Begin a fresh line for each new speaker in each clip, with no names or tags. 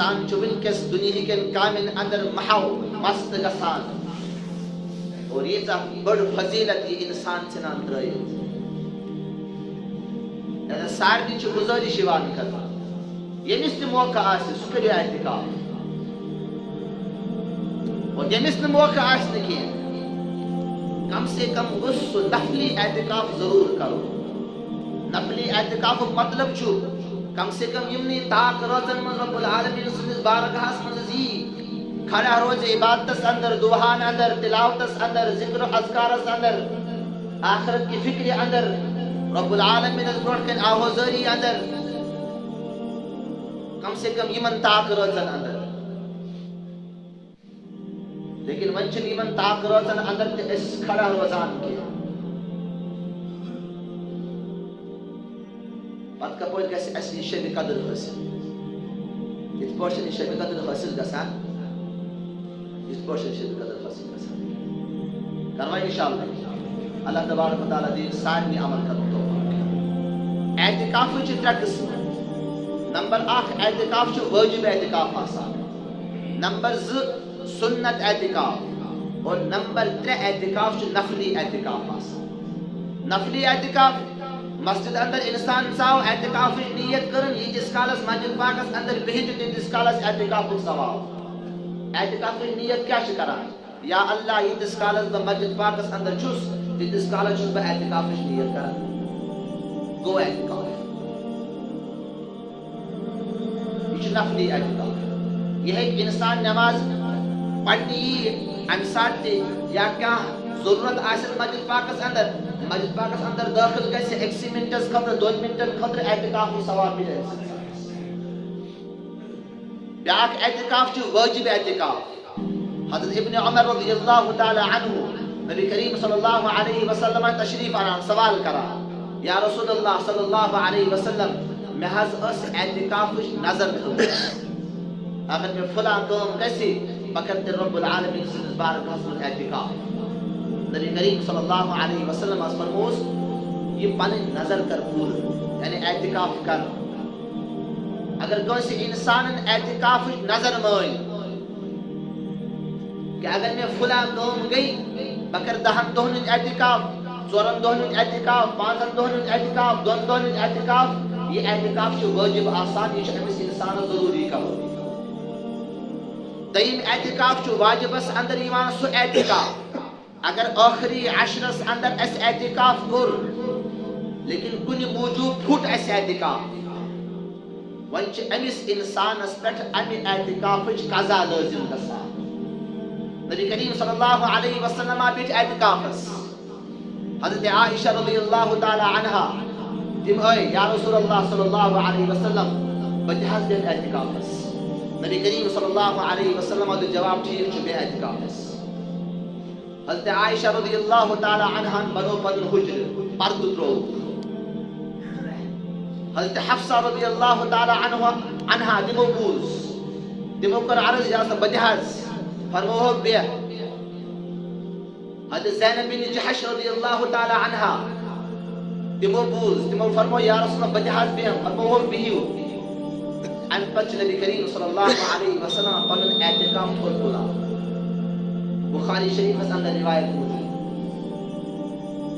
انسان ونکس دنیا کن کامن اندر محو مست گسان اور یہ بڑ فضیلت یہ انسان ژھنان ترٲیِتھ سارنٕے چھِ گُزٲرِش یِوان کرنہٕ ییٚمِس تہِ موقع آسہِ سُہ کٔرِو اعتکاف اور ییٚمِس نہٕ موقع آسہِ نہٕ کینٛہہ کم سے کم گوٚژھ سُہ نفلی اعتکاف ضروٗر کرُن نفلی اعتکافُک مطلب چھُ کم سے کم یِمنٕے طاق روزن منٛز رب العالمیٖن سٕنٛدِس بارگاہس منٛز یی کھڑا روزِ عبادتس اندر دعاہن اندر تلاوتس اندر ذکر و اذکارس اندر آخرت کی فکر اندر رب العالمین برونٛٹھ کَنہِ آوازٲری اندر کم سے کم یمن طاق روزن اندر لیکن وۄنۍ چھِنہٕ یمن طاق روزن اندر تہِ أسۍ کھڑا روزان کینٛہہ پتہٕ کپٲرۍ گژھِ اَسہِ یہِ شبِ قدر حٲصِل یِتھ پٲٹھۍ چھِنہٕ یہِ شبِ قدر حٲصِل گژھان یِتھ پٲٹھۍ چھِنہٕ شبِ قدر حٲصِل گژھان کروا انشاءاللہ اللہ تبارک و تعالیٰ دِیہِ سارنٕے عمل کرنُک توفیٖق اعتکافٕچ چھِ ترٛےٚ قٕسم نمبر 1 اعتکاف چھُ وٲجِب اعتکاف آسان نمبر 2 سنت اعتکاف اور نمبر 3 اعتکاف چھُ نفلی اعتکاف آسان نفلی اعتکاف مسجد اندر انسان ژاو اعتکافٕچ نیت کٔرٕن ییٖتِس کالس مسجد پاکس اندر بِہہِ چھُ تیٖتِس کالس اعتکافُک ثواب اعتکافٕچ نیت کیٛاہ چھِ کران یا اللہ ییٖتِس کالس بہٕ مسجد پاکس اندر چھُس تیٖتِس کالس چھُس بہٕ اعتکافٕچ نیت کران گوٚو اعتکاف یہ چھُ نفلی اعتکاف یہ ہیٚکہِ انسان نٮ۪ماز پرنہِ یی امہِ ساتہٕ تہِ یا کانٛہہ ضروٗرت آسٮ۪س مسجد پاکس اندر دٲخل گژھِ أکسٕے مِنٹس خٲطرٕ 2 مِنٹن خٲطرٕ اعتکافُک ثواب مِلہِ بیٛاکھ اعتکاف چھُ وٲجِب اعتکاف حضرت ابن عمر رضی اللہ تعالیٰ عنہ نبی کریم صلی اللہ علیہ وسلم تشریف انان سوال کران یا رسول اللہ صلی اللہ علیہ وسلم مےٚ حظ ٲس اعتکافٕچ نظر تھٲومٕژ اگر مےٚ فلاں کٲم گژھِ بہٕ کرٕ تیٚلہِ رب العالمیٖن سٕنٛدِس بارگاہس منٛز اعتکاف نبی کریم صلی اللہ علیہ وسلم فرموس یہ پنٕنۍ نظر کر پوٗرٕ یعنی اعتکاف کر اگر کٲنٛسہِ انسانن اعتکافٕچ نظر مٲنۍ کہ اگر مےٚ فلاں کٲم گٔے بہٕ کرٕ 10 دۄہن ہُنٛد اعتکاف 4 دۄہن ہُنٛد اعتکاف 5 دۄہن ہُنٛد اعتکاف 2 دۄہن ہُنٛد اعتکاف یہ اعتکاف چھُ وٲجِب آسان یہ چھُ أمِس انسانس ضروٗری کرُن دوٚیِم اعتکاف چھُ واجبس اندر یِوان سُہ اعتکاف اگر ٲخری عشرس اندر اسہِ اعتکاف کوٚر لیکن کُنہِ موٗجوٗب پھُٹ اسہِ اعتکاف وۄنۍ چھِ أمِس انسانس پٮ۪ٹھ امہِ اعتکافٕچ قضا لٲزِم گژھان نبی کریم صلی اللہ علیہ وسلم بیٖٹھۍ اعتکافس حضرت عائشہ رضی اللہ تعالیٰ عنہا تِم آے یا رسول اللہ صلی اللہ علیہ وسلم بہٕ تہِ حظ بیٚہمہٕ اعتکافس نبی کریم صلی اللہ علیہ وسلم دیُت جواب ٹھیٖک چھُ بیٚہہ اعتکافس حضرت عائشہ رضی اللہ تعالیٰ عنہن بنوو پنُن حُجرٕ پردٕ ترٛووُکھ حضرت حفصہ رضی اللہ تعالیٰ عنہا تِمو بوٗز تِمو کٔر عرض یا سا بہٕ تہِ حظ فرمووُکھ بیٚہہ حضرت زینب بن جحش رضی اللہ تعالیٰ عنہا تِمو بوٗز تِمو فرموو یا رسول اللہ بہٕ تہِ حظ بیٚہمہٕ فرمووُکھ بِہِو امہِ پتہٕ چھُ نبی کریم صلی اللہ علیہ وسلم پنُن اعتکاف تھوٚد تُلان بخاری شریفس اندر روایت موجود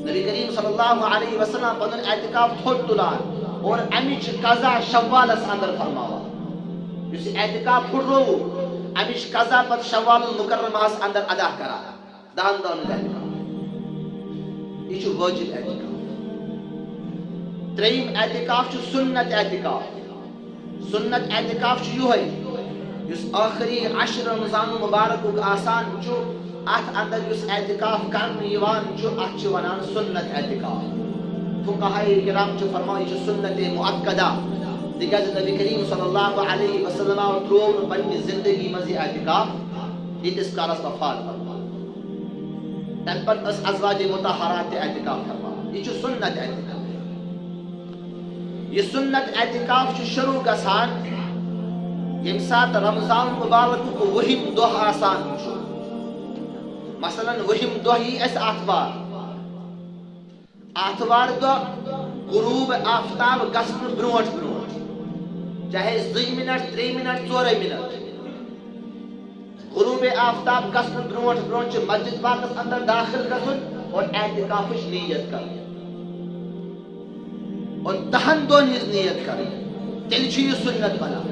نبی کریم صلی اللہ علیہ وسلم پنُن اعتکاف تھوٚد تُلان اور امِچ قضا شوالس اندر فرماوان یُس یہِ اعتکاف پھُٹرووُکھ امِچ قضا پتہٕ شوال المکرمہس اندر ادا کران 10 دۄہن ہُنٛد اعتکاف یہِ چھُ وٲجِب اعتکاف ترٛیٚیِم اعتکاف چھُ سنت اعتکاف سنت اعتکاف چھُ یِہوٚے یُس ٲخری 10 رمضان مبارکُک آسان چھُ اتھ اندر یُس اعتکاف کرنہٕ یِوان چھُ اتھ چھِ ونان سنت اعتکاف فقہاء کرام چھِ فرماوان یہِ چھُ سنت مؤکدہ تِکیٛازِ نبی کریم صلی اللہ علیہ وسلم ترٛوو نہٕ پننہِ زندگی منٛز یہِ اعتکاف ییٖتِس کالس وفات فرماو تمہِ پتہٕ ٲس ازواجِ مطہرات تہِ اعتکاف فرماوان یہِ چھُ سنت اعتکاف یہ سنت اعتکاف چھُ شروع گژھان ییٚمہِ ساتہٕ رمضان مبارکُک 20ہِم دۄہ آسان چھُ مثلاً 20ہِم دۄہ یی اَسہِ آتھوار دۄہ غروٗب آفتاب گژھنہٕ برونٛٹھ چاہے 2 منٹ 3 منٹ 4 منٹ غروب آفتاب گژھنہٕ برونٛٹھ برونٛٹھ چھِ مسجد پاکس اندر داخل گژھُن اور اعتکافٕچ نیت کرٕنۍ اور 10 دۄہن ہٕنٛز نیت کرٕنۍ تیٚلہِ چھُ یہِ سُنت بنان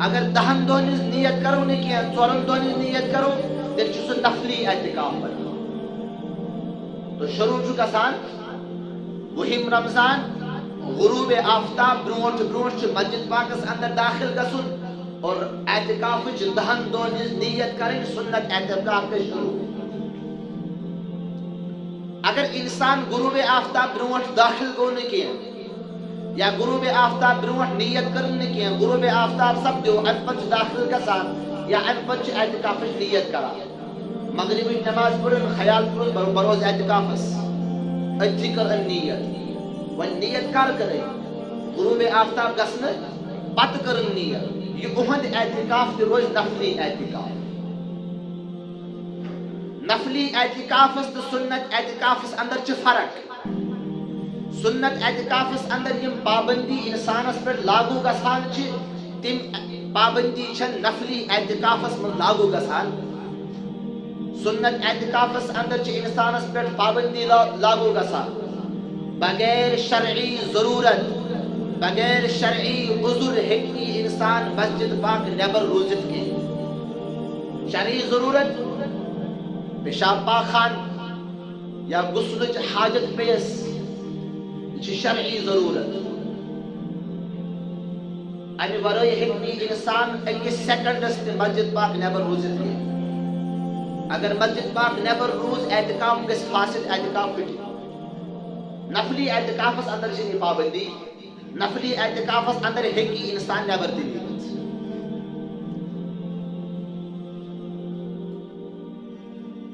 اگر 10 دۄہن ہٕنٛز نیت کرو نہٕ کینٛہہ 4 دۄہن ہٕنٛز نیت کرو تیٚلہِ چھُ سُہ نفلی اعتکاف بنان تو شروع چھُ گژھان 20 رمضان غروب آفتاب برونٛٹھ برونٛٹھ چھُ مسجد پاکس اندر داخل گژھُن اور اعتکافٕچ 10 دۄہن ہٕنٛز نیت کرٕنۍ سنت اعتکاف کے شروع اگر انسان غروب آفتاب برونٛٹھ داخل گوٚو نہٕ کینٛہہ یا غروب آفتاب برونٛٹھ نیت کٔر نہٕ کینٛہہ غروب آفتاب سپدیو امہِ پتہٕ چھُ داخل گژھان یا امہِ پتہٕ چھُ اعتکافٕچ نیت کران مغربٕچ نماز پٔرٕن خیال کوٚرُن بہٕ روزٕ اعتکافس أتھی کٔر أمۍ نیت وۄنۍ نیت کر کٔرٕنۍ غروب آفتاب گژھنہٕ پتہٕ کٔرٕن نیت یہ اُہُنٛد اعتکاف تہِ روزِ نفلی اعتکاف نفلی اعتکافس تہٕ سنت اعتکافس اندر چھِ فرق سنت اعتکافس اندر یم پابندی انسانس پٮ۪ٹھ لاگو گژھان چھِ تِم پابندی چھنہٕ نفلی اعتکافس منٛز لاگو گژھان سنت اعتکافس اندر چھِ انسانس پٮ۪ٹھ پابندی لاگو گژھان بغیر شرعی ضرورت بغیر شرعی عذر ہیٚکہِ نہٕ انسان مسجد پاک نیبر روزِتھ کینٛہہ شرعی ضرورت پیشاب پاخان یا غسلٕچ حاجت پیٚیس یہِ چھِ شرعی ضرورت امہِ ورٲے ہیٚکہِ نہٕ انسان أکِس سیکنڈس تہِ مسجد پاک نیبر روزِتھ کینٛہہ اگر مسجد پاک نیبر روٗز اعتکاف گژھِ فاسد اعتکاف پھٕٹہِ نفلی اعتکافس اندر چھنہٕ یہِ پابندی نفلی اعتکافس اندر ہیٚکہِ انسان نیبر تہِ نیٖرِتھ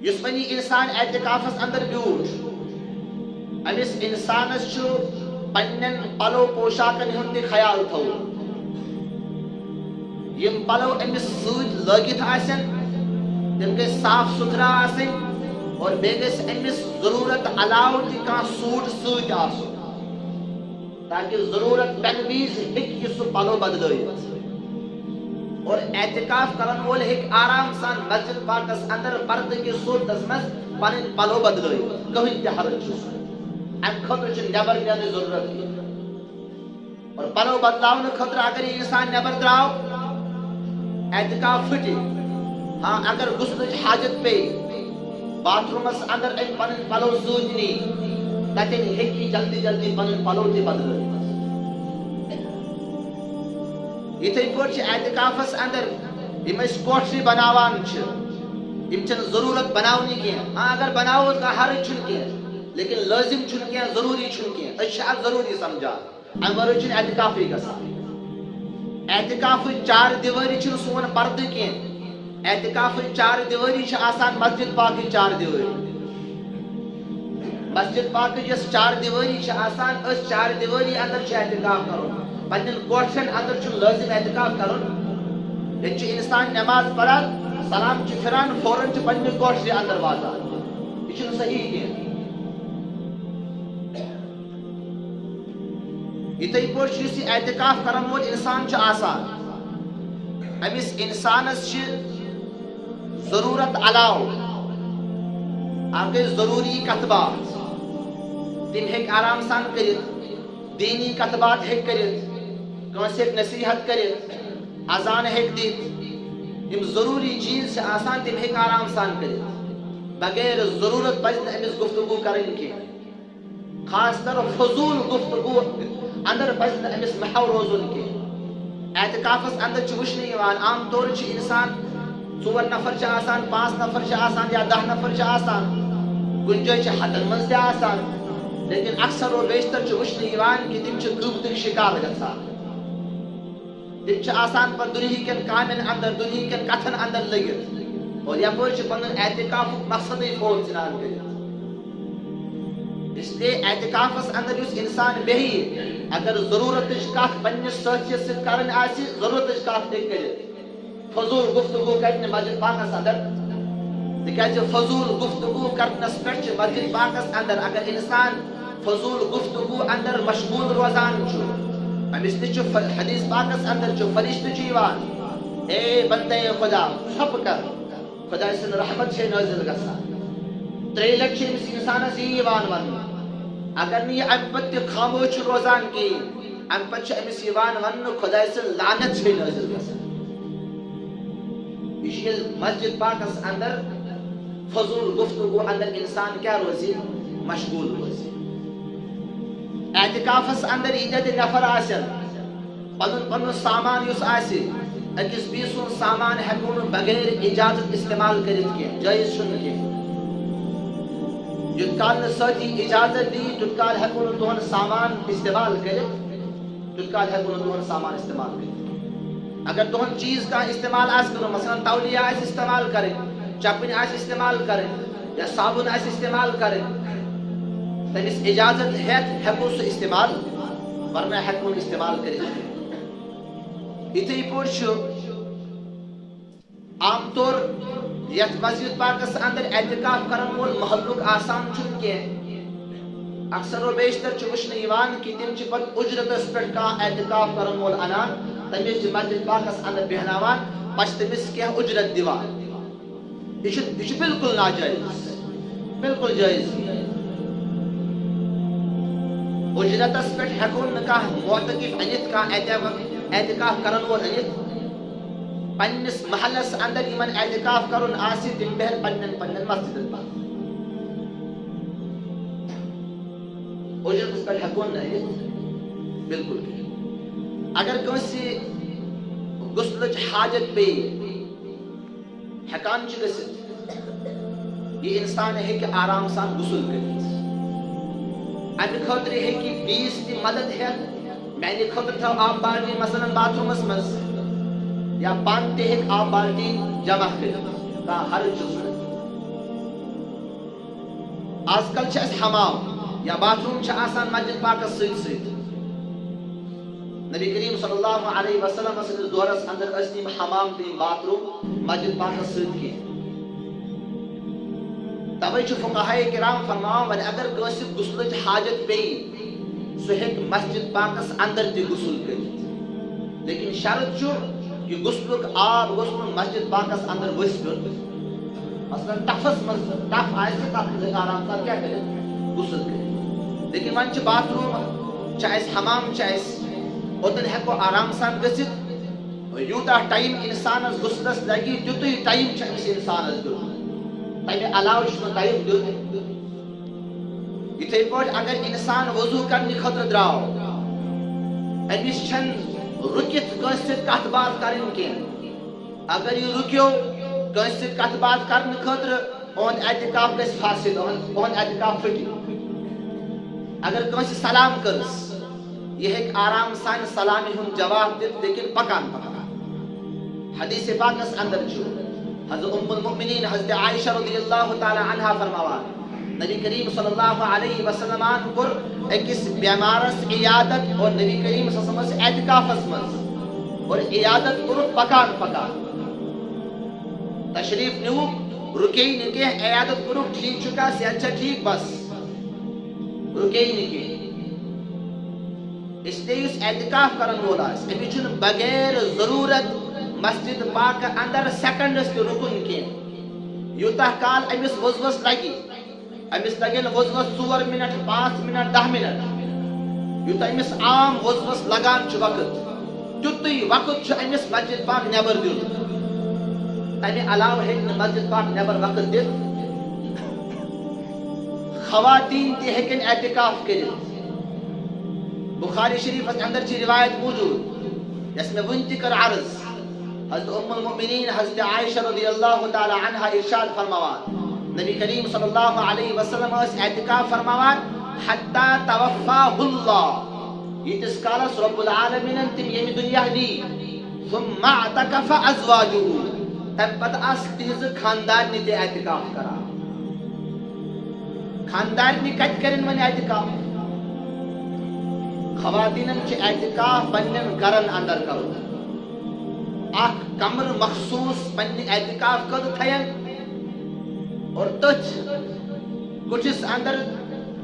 یُس وۄنۍ انسان اعتکافس اندر بیوٗٹھ أمِس انسانس چھُ پننٮ۪ن پلو پوشاکن ہُنٛد تہِ خیال تھاوُن یِم پلو أمِس سۭتۍ لٲگِتھ آسن تِم گٔژھۍ صاف سُتھرا آسٕنۍ اور بیٚیہِ گژھِ أمِس ضروٗرت علاوٕ تہِ کانٛہہ سوٗٹ سۭتۍ آسُن تاکہ ضرورت پٮ۪نہٕ وِزِ ہیٚکہِ یہِ سُہ پلو بدلٲیِتھ اور اعتکاف کرن وول ہیٚکہِ آرام سان مسجد پاکس اندر پردٕ کِس صوٗرتس منٛز پنٕنۍ پلو بدلٲیِتھ کٕہٕنۍ تہِ حرج چھُس امہِ خٲطرٕ چھُ نیبر نیرنٕچ ضروٗرت کینٛہہ اور پلو بدلاونہٕ خٲطرٕ اگر یہِ انسان نیبر درٛاو اعتکاف پھٕٹہِ ہاں اگر غسلٕچ حاجت پیٚیہِ باتھ روٗمس اندر أمۍ پنٕنۍ پلو سۭتۍ نی تتٮ۪ن ہیٚکہِ یہِ جلدی جلدی پنٕنۍ پلو تہِ بدلٲیِتھ یِتھٕے پٲٹھۍ چھِ اعتکافس اندر یِم أسۍ کوٹھرِ بناوان چھِ یِم چھنہٕ ضروٗرت بناونہِ کینٛہہ ہاں اگر بناوو کانٛہہ حرج چھُنہٕ کینٛہہ لیکن لٲزم چھُنہٕ کینٛہہ ضروٗری چھُنہٕ کینٛہہ أسۍ چھِ اتھ ضروٗری سمجھان امہِ ورٲے چھُنہٕ اعتکافٕے گژھان اعتکافٕچ چار دیوٲری چھُنہٕ سون پردٕ کینٛہہ اعتکافٕچ چار دیوٲری چھِ آسان مسجد پاکٕچ چار دیوٲری مسجد پاکٕچ یۄس چار دیوٲری چھِ آسان أسۍ چار دیوٲری اندر چھُ اعتکاف کرُن پننٮ۪ن کوٹھرن اندر چھُنہٕ لٲزم اعتکاف کرُن ییٚتہِ چھُ انسان نٮ۪ماز پران سلام چھُ پھران فوراً چھُ پننہِ کوٹھرِ اندر واتان یہِ چھُنہٕ صحیح کینٛہہ یِتھٕے پٲٹھۍ چھُ یُس یہِ اعتکاف کرن وول انسان چھُ آسان أمِس انسانس چھِ ضروٗرت علاوٕ اکھ گٔے ضروٗری کتھ باتھ تِم ہیٚکہِ آرام سان کٔرِتھ دیٖنی کتھ باتھ ہیٚکہِ کٔرِتھ کٲنٛسہِ ہیٚکہِ نصیحت کٔرِتھ اذان ہیٚکہِ دِتھ یِم ضروٗری چیٖز چھِ آسان تِم ہیٚکہِ آرام سان کٔرِتھ بغیر ضروٗرت پزِ نہٕ أمِس گفتگوٗ کرٕنۍ کینٛہہ خاص کر فضوٗل گفتگوٗ اندر پزِ نہٕ أمِس محو روزُن کینٛہہ اعتکافس اندر چھُ وٕچھنہٕ یِوان عام طور چھُ انسان 4 نفر چھِ آسان 5 نفر چھِ آسان یا 10 نفر چھِ آسان کُنہِ جایہِ چھِ ہتن منٛز تہِ آسان لیکن اکثر و بیشتر چھُ وٕچھنہٕ یِوان کہِ تِم چھِ غیبتٕکۍ شِکار گژھان تِم چھِ آسان پتہٕ دُنہِکٮ۪ن کامٮ۪ن اندر دُنہِکٮ۪ن کتھن اندر لٔگِتھ اور یپٲرۍ چھِ پنُن اعتکافُک مقصدٕے فوت ژھٕنان کٔرِتھ اس لیے اعتکافس اندر یُس انسان بیٚہہِ اگر ضروٗرتٕچ کتھ پننِس سٲتھِیس سۭتۍ کرٕنۍ آسہِ ضروٗرتٕچ کتھ ہیٚکہِ کٔرِتھ فضوٗل گفتگوٗ کرِ نہٕ مسجد پاکس اندر تِکیازِ فضوٗل گفتگوٗ کرنس پٮ۪ٹھ چھِ مسجد پاکس اندر اگر انسان فضوٗل گفتگوٗ اندر مشغوٗل روزان چھُ امس نش حدیث پاکس اندر فرشتہ جیوان اے بندے خدا چھپ کر خدا سن رحمت سے نازل گژھان 3 لچھ امس انسانس یوان ون اگر نی ام پت خاموش روزان کی ام پت امس یوان ون خدا سن لعنت سے نازل گژھان یہ مسجد پاکس اندر فضول گفتگو اندر انسان کیا روزی مشغول روزی اعتکافس اندر عیدت نفر آسن پنن پنن سامان یس آسی اکس بیسون سامان ہیکون بغیر اجازت استعمال کرت کی جائز چھن کی یت کال ساتھی اجازت دی تت کال ہیکون تہن سامان استعمال کرت تت کال ہیکون تہن سامان استعمال کرت اگر تہن چیز کا استعمال آس کرو مثلا تولیہ آس استعمال کریں چپن آس استعمال کریں یا صابن آس استعمال کریں تمس اجازت ہے ہیکو سہ استعمال ورنہ ہیکون استعمال کرت اتھے پٲٹھۍ چھُ عام طور یتھ مسجد پاکس اندر اعتکاف کرن وول محلُک آسان چھُنہٕ کینٛہہ اکثر و بیشتر چھُ وٕچھنہٕ یِوان کہِ تِم چھِ پتہٕ اُجرتس پٮ۪ٹھ کانٛہہ اعتکاف کرن وول انان تٔمِس چھِ مسجد پاکس اندر بیہناوان پتہٕ چھِ تٔمِس کینٛہہ اُجرت دِوان یہ چھُ بالکل ناجٲیز بالکل جٲیز اجرتس پٮ۪ٹھ ہیکون نہٕ کانٛہہ معتکف أنِتھ کانٛہہ اعتکاف کرن وول أنِتھ پننس محلس اندر یمن اعتکاف کرن آسہِ تِم بہن پنن مسجدن منٛز اجرتس پٮ۪ٹھ ہیکون نہٕ أنِتھ بالکل اگر کٲنٛسہِ غسلٕچ حاجت پیٚیہِ ہیکان چھُ گٔژھِتھ یہ انسان ہیٚکہِ آرام سان غسل کٔرِتھ امہ خاطر ہیٚکہِ بیٚیِس تہِ مدد ہیٚتھ میانہِ خٲطرٕ تھاو آب بالٹیٖن مثلاً باتھ روٗمس منٛز یا پانہٕ تہِ ہیٚکہِ آب بالٹیٖن جمع کٔرِتھ کانٛہہ حرج چھُس نہٕ آز کل چھِ اَسہِ حمام یا باتھ روٗم چھِ آسان مسجد پاکس سۭتۍ سۭتۍ نبی کریم صلی اللہ علیہ وسلم سٕنٛدِس دورس اندر ٲسۍ نہٕ یِم حمام تہٕ یِم باتھ روٗم مسجد پاکس سۭتۍ کینٛہہ توے چھُ فقہائے کرام فرماوان وۄنۍ اگر کٲنٛسہِ غسلٕچ حاجت پیٚیہِ سُہ ہیٚکہِ مسجد پاکس اندر تہِ غسل کٔرِتھ لیکن شرط چھُ کہ غسلُک آب گوٚژھ نہٕ مسجد پاکس اندر ؤسۍ پیوٚن مثلاً ٹفس منٛز ٹف آسہِ تتھ منٛز ہیٚکہِ آرام سان کیٛاہ کٔرِتھ غسل کٔرِتھ لیکن وۄنۍ چھِ باتھ روٗم چھِ اَسہِ حمام چھِ اَسہِ اوٚتن ہیٚکو آرام سان گٔژھِتھ یوٗتاہ ٹایم انسانس غسلس لگہِ تیُتُے ٹایم چھُ أمِس انسانس دیُن تمہِ علاوٕ چھُنہٕ ٹایم دیُن یِتھے پٲٹھۍ اگر انسان وضوٗ کرنہٕ خٲطرٕ درٛاو أمِس چھنہٕ رُکِتھ کٲنٛسہِ سۭتۍ کتھ باتھ کرٕنۍ کینٛہہ اگر یہِ رُکیو کٲنٛسہِ سۭتۍ کتھ باتھ کرنہٕ خٲطرٕ اُہُنٛد اعتکاف گژھِ فاسد اُہُنٛد اعتکاف پھٕٹہِ اگر کٲنٛسہِ سلام کٔرٕس یہ ہیٚکہِ آرام سان سلامہِ ہُنٛد جواب دِتھ لیکن پکان حدیث پاکس اندر چھُ حضرت ام المؤمنین حضرت عائشہ رضی اللہ تعالی عنہا فرماوان نبی کریم صلی اللہ علیہ وسلم کوٚر أکِس بیمارس عیادت اور نبی کریم صلی اللہ علیہ وسلم اعتکافس منٛز اور عیادت کوٚرُکھ پکان پکان تشریف نیوٗکھ رُکے نہٕ کینٛہہ عیادت کوٚرُکھ ٹھیٖک چھُکھا صحت چھا ٹھیٖک بس رُکے نہٕ کینٛہہ اس لیے یُس اعتکاف کرن وول آسہِ أمِس چھُنہٕ بغیر ضروٗرت مسجد پاک اندر سیکنڈس تہِ رُکُن کینٛہہ یوٗتاہ کال أمِس وضوٗوس لگہِ أمِس لگن وضوٗوس 4 منٹ 5 منٹ 10 منٹ یوٗتاہ أمِس عام وضوٗوس لگان چھُ وقت تیُتُے وقت چھُ أمِس مسجد پاک نٮ۪بر دیُن امہِ علاوٕ ہیٚکہِ نہٕ مسجد پاک نٮ۪بر وقت دِتھ خواتیٖن تہِ ہیٚکن اعتکاف کٔرِتھ بخاری شریفس اندر چھِ روایت موجود یس میں وٕنۍ تہِ کٔر عرض حضرت ام المؤمنین حضرت عائشہ رضی اللہ تعالی عنہا ارشاد فرماوان نبی کریم صلی اللہ علیہ وسلم ٲسۍ اعتکاف فرماوان حتی توفاہ اللہ ییٖتِس کالس رب العالمیٖنن تِم ییٚمہِ دُنیا نی ثم اعتکف ازواجہ تمہِ پتہٕ آسہٕ تِہنٛزٕ خاندارنہِ تہِ اعتکاف کران خاندارنہِ کتہِ کرن وۄنۍ اعتکاف خواتیٖنن چھُ اعتکاف پننٮ۪ن گرن اندر کرُن اکھ کمرٕ مخصوٗص پننہِ اعتکاف خٲطرٕ تھاین اور تٔتھۍ کُٹھِس اندر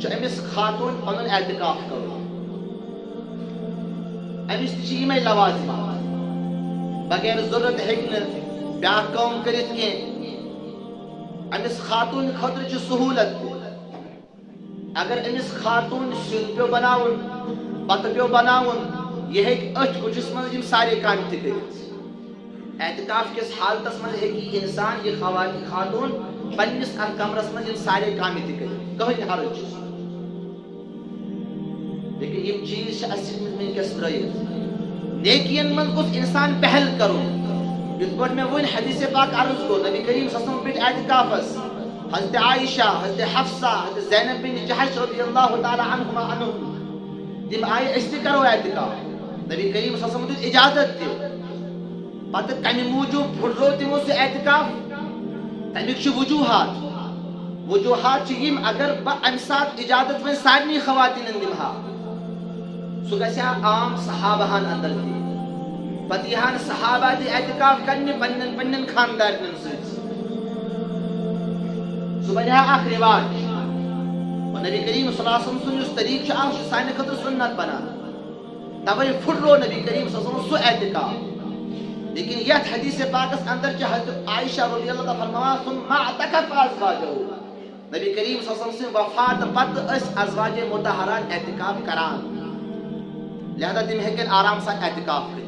چھُ أمِس خاتوٗن پنُن اعتکاف کرُن امس تھی یمے لوازمات بغیر ضرورت ہیکہ بیاا کام کرت کی امس خاتون خطر چھ سہولت اگر امس خاتون سن پیو بناون بتہ پیو بناون یہ ہیک اتھ کچھس من سارے کام تہ کرت اعتکاف کس حالتس من ہیکی انسان یہ خاتون پنس اتھ کمرس من سارے کام تہ کرت کہین حرج لیکن یہ چیز اس ونکس ترائت نیکین من گوس انسان پہل کرن یت پٹ میں ون حدیث پاک عرض کو نبی کریم صلی اللہ علیہ وسلم پہ اعتکافس حضرت عائشہ حضرت حفصہ حضرت زینب بن جحش رضی اللہ تعالی عنہما عنہم تم آئی اس تہ کرو اعتکاف نبی کریم صلی اللہ علیہ وسلم دیت اجازت تہ پتہ کمی موجود پھڑرو تمو سے اعتکاف تمیک وجوہات یم اگر بہ ام سات اجازت ون سارنی خواتین دمہا سہ گژھِ عام صحابہن اندر تہ پتہ یہان صحابہ تہ اعتکاف کرنے پنن خاندارن سۭتۍ سہ بنیا اخ رواج اور نبی کریم صلی اللہ علیہ وسلم سن اس طریق چھ سانہ خاطر سنت بنان توے پھٹرو نبی کریم صلی اللہ علیہ وسلم سہ اعتکاف لیکن یتھ حدیث پاکس اندر چھ حضرت عائشہ رضی اللہ عنہا فرمایا ثم اعتکف ازواجہ نبی کریم صلی اللہ علیہ وسلم وفات پتہ اس ازواج مطہرات اعتکاف کران لہذا تم ہیکن آرام سان اعتکاف کرت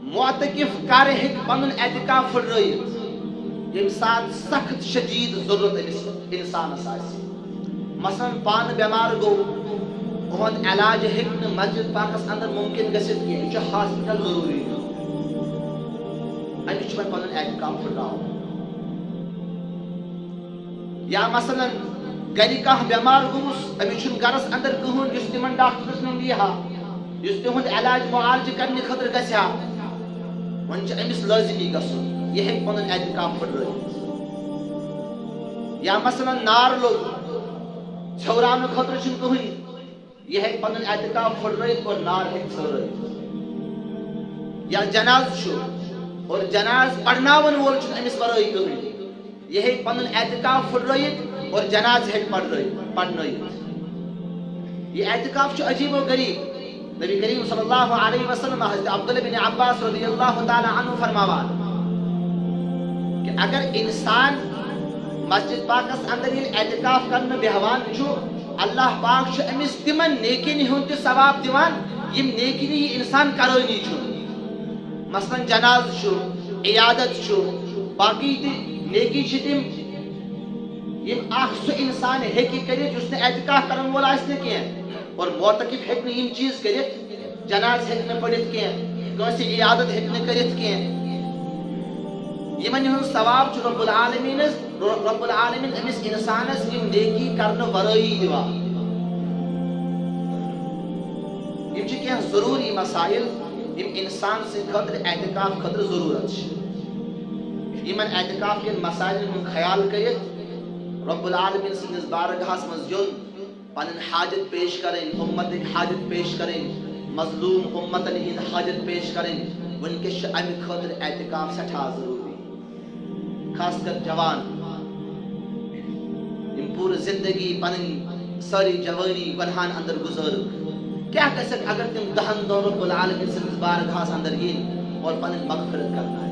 معتکف کر ہیک پنن اعتکاف پھٹرائت یم سات سخت شدید ضرورت انسانس آسی مثلا پان بیمار گو اہد علاج ہیکہ مسجد پاکس اندر ممکن گژھت کی یہ ہاسپٹل ضروری امس چھ پنن اعتکاف پھٹراو یا مثلا گھر کانٛہہ بیمار گوس امس چھُنہٕ گرس اندر کٕہٕنۍ یُس تمن ڈاکٹرس نِش یی ہا یُس تہنٛد علاج معالجہ کرنہٕ خٲطرٕ گژھِ ہا وۄنۍ چھُ أمِس لٲزمی گژھُن یہِ ہیٚکہِ پنُن اعتکاف پھٹرٲوِتھ یا مثلا نار لوٚگ ژھیوراونہٕ خٲطرٕ چھُنہٕ کٕہٕنۍ یہِ ہیٚکہِ پنُن اعتکاف پھٹرٲوِتھ اور نار ہیٚکہِ ژھیورٲوِتھ یا جناز چھُ اور جناز پرناون وول چھُنہٕ أمِس ورٲے کٕہٕنۍ یہِ ہیٚکہِ پنُن اعتکاف پھٹرٲوِتھ اور جناز ہیٚکہِ پرنٲوِتھ یہ اعتکاف چھُ عجیب و غریب نبی کریم صلی اللہ علیہ وسلم حضرت عبداللہ بن عباس رضی اللہ تعالی عنہ فرماوان کہ اگر انسان مسجد پاکس اندر یہ اعتکاف کرنے بیہوان چھو اللہ پاک چھو امس تمن نیکین ہون تہ ثواب دیوان یم نیکین یہ انسان کرونی چھو مثلا جناز چھو عیادت چھو باقی تہ نیکی چھ تم یم اخ سو انسان ہیکی کرت جس نے اعتکاف کرن وول آس نہ کینٛہہ اور معتکف ہیکہ یم چیز کرت جناز ہیکہ نہ پڑھت کینٛہہ کٲنٛسہِ عیادت ہیکہ نہ کرت کینٛہہ یمن ہن ثواب چھ رب العالمین امس انسانس یم نیکی کرنے ورٲیی دِوان یم چھ کینٛہہ ضروری مسائل یم انسان سٕنٛدِ خٲطرٕ اعتکاف خٲطرٕ ضرورت چھ یمن اعتکاف کٮ۪ن مسائلن ہُنٛد خیال کٔرِتھ رب العالمین سندس بارگاہس مز یون پنن حاجت پیش کریں امت حاجت پیش کریں مظلوم امتن ہند حاجت پیش کریں ونکس امہ خاطر اعتکاف سٹھا ضروری خاص کر جوان یم پورٕ زندگی پنن ساری جوانی گناہن اندر گزر کیا گژھکھ اگر تم 10 دۄہن رب العالمین سندس بارگاہس اندر ین اور پنن مغفرت کرنا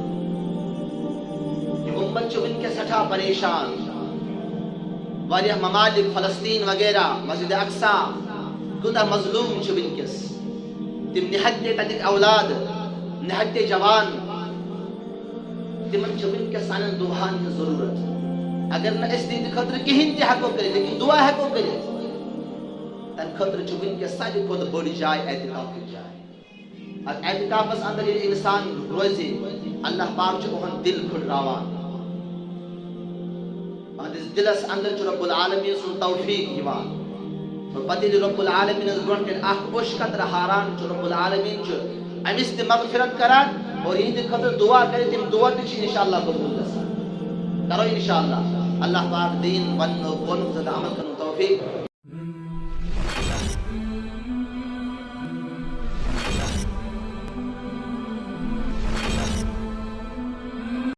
یہ امت چھ ونکس سٹھا پریشان واریاہ ممالک فلسطین وغیرہ مسجد اقصی کوتاہ مظلوم چھ ونکس تم نہتے تتک اولاد نہتے جوان تمن چھ ونکس سانن دعاہن ہٕنٛز ضرورت اگر نہ اس تہنٛدِ خٲطرٕ کہیٖنۍ تہِ ہیکو کٔرِتھ لیکن دعا ہیکو کٔرِتھ تمہِ خٲطرٕ چھُ ونکس ساروی کھۄتہٕ بٔڑ جاے اعتکافٕچ جاے اتھ اعتکافس اندر ییٚلہِ انسان روزِ اللہ پاک چھُ اُہُنٛد دل پھٹراوان دلس اندر رب العالمین سن توفیق یوان اور پتہ رب العالمین برونٹ کن اخ بوش قطر ہاران رب العالمین امس تہ مغفرت کران اور یہ خاطر دعا کرے تم دعا تہ انشاءاللہ قبول گژھان کرو انشاءاللہ اللہ پاک دین ون عمل کرن توفیق